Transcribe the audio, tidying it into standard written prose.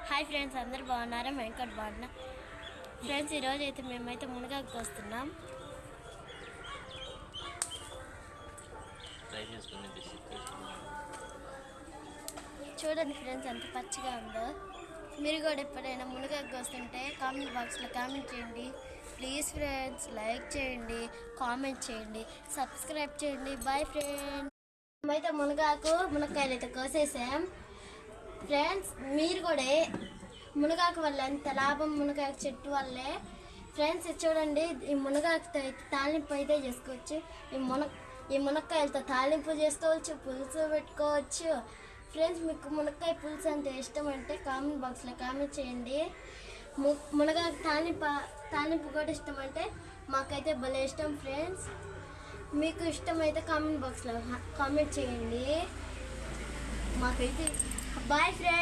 Hi friends, అందరు బాగున్నారా? వెంకట్ బాగున్నా. ఫ్రెండ్స్, ఈరోజు అయితే మేమైతే మునగాకు వస్తున్నాం. చూడండి ఫ్రెండ్స్, ఎంత పచ్చిగా ఉందో. మీరు కూడా ఎప్పుడైనా మునగాకు వస్తుంటే కామెంట్ బాక్స్లో కామెంట్ చేయండి. ప్లీజ్ ఫ్రెండ్స్, లైక్ చేయండి, కామెంట్ చేయండి, సబ్స్క్రైబ్ చేయండి. Bye friends. మేమైతే మునక్కాయలు అయితే కోసేసాం. ఫ్రెండ్స్, మీరు కూడా మునగాకు వల్ల ఎంత లాభం, మునగాకు చెట్టు వల్లే. ఫ్రెండ్స్, చూడండి, ఈ మునగాకుతో అయితే తాలింపు అయితే చేసుకోవచ్చు. ఈ మునక్కాయలతో తాలింపు చేసుకోవచ్చు, పులుసు పెట్టుకోవచ్చు. ఫ్రెండ్స్, మీకు మునక్కాయ పులుసు అంటే ఇష్టం అంటే కామెంట్ బాక్స్లో కామెంట్ చేయండి. మునగాకు తాలింపు కూడా ఇష్టం అంటే మాకైతే భలే ఇష్టం. ఫ్రెండ్స్, మీకు ఇష్టమైతే కామెంట్ బాక్స్లో కామెంట్ చేయండి. మాకైతే బాయ్ ఫ్రెండ్స్.